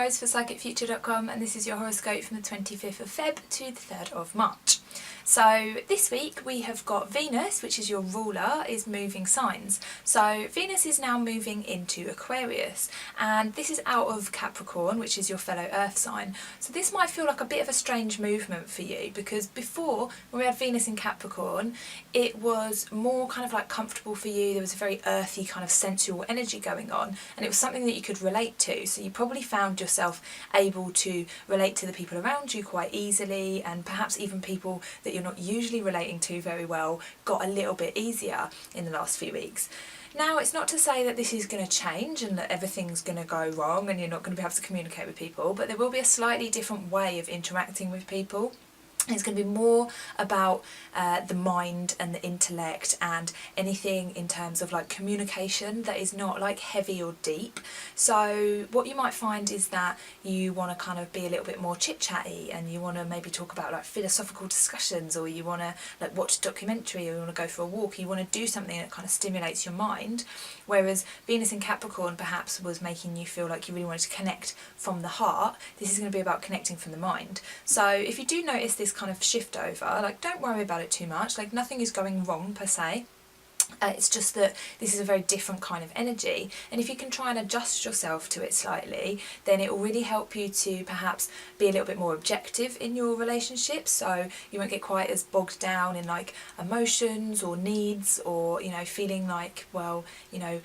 Rose for psychicfuture.com, and this is your horoscope from the 25th of Feb to the 3rd of March. So this week we have got Venus, which is your ruler, is moving signs. So Venus is now moving into Aquarius, and this is out of Capricorn, which is your fellow earth sign. So this might feel like a bit of a strange movement for you, because before, when we had Venus in Capricorn, it was more kind of like comfortable for you. There was a very earthy kind of sensual energy going on, and it was something that you could relate to. So you probably found yourself able to relate to the people around you quite easily, and perhaps even people that you're not usually relating to very well got a little bit easier in the last few weeks. Now, it's not to say that this is going to change and that everything's going to go wrong and you're not going to be able to communicate with people, but there will be a slightly different way of interacting with people. It's going to be more about the mind and the intellect and anything in terms of like communication that is not like heavy or deep. So what you might find is that you want to kind of be a little bit more chit-chatty, and you want to maybe talk about like philosophical discussions, or you want to like watch a documentary, or you want to go for a walk. You want to do something that kind of stimulates your mind, whereas Venus in Capricorn perhaps was making you feel like you really wanted to connect from the heart. This is going to be about connecting from the mind. So if you do notice this kind of shift over, like, don't worry about it too much. Like, nothing is going wrong per se. It's just that this is a very different kind of energy, and if you can try and adjust yourself to it slightly, then it will really help you to perhaps be a little bit more objective in your relationships, so you won't get quite as bogged down in like emotions or needs, or, you know, feeling like, well, you know,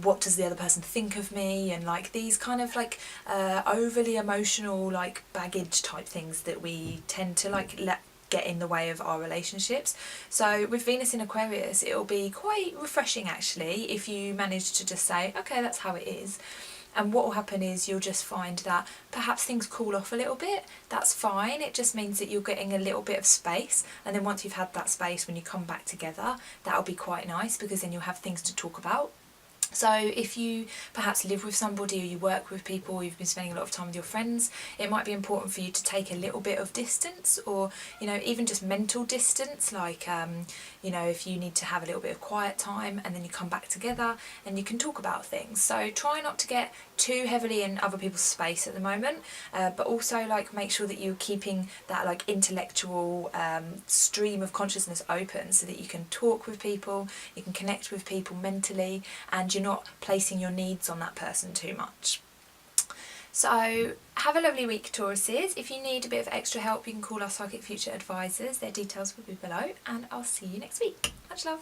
what does the other person think of me, and like these kind of like overly emotional like baggage type things that we tend to like let get in the way of our relationships. So with Venus in Aquarius, it'll be quite refreshing actually if you manage to just say, okay, that's how it is. And what will happen is you'll just find that perhaps things cool off a little bit. That's fine. It just means that you're getting a little bit of space, and then once you've had that space, when you come back together, that'll be quite nice, because then you'll have things to talk about. So if you perhaps live with somebody, or you work with people, or you've been spending a lot of time with your friends, it might be important for you to take a little bit of distance, or, you know, even just mental distance, like, you know, if you need to have a little bit of quiet time, and then you come back together and you can talk about things. So try not to get too heavily in other people's space at the moment, but also like make sure that you're keeping that like intellectual stream of consciousness open, so that you can talk with people, you can connect with people mentally, and you're not placing your needs on that person too much. So have a lovely week, Tauruses. If you need a bit of extra help, you can call our Psychic Future advisors. Their details will be below, and I'll see you next week. Much love.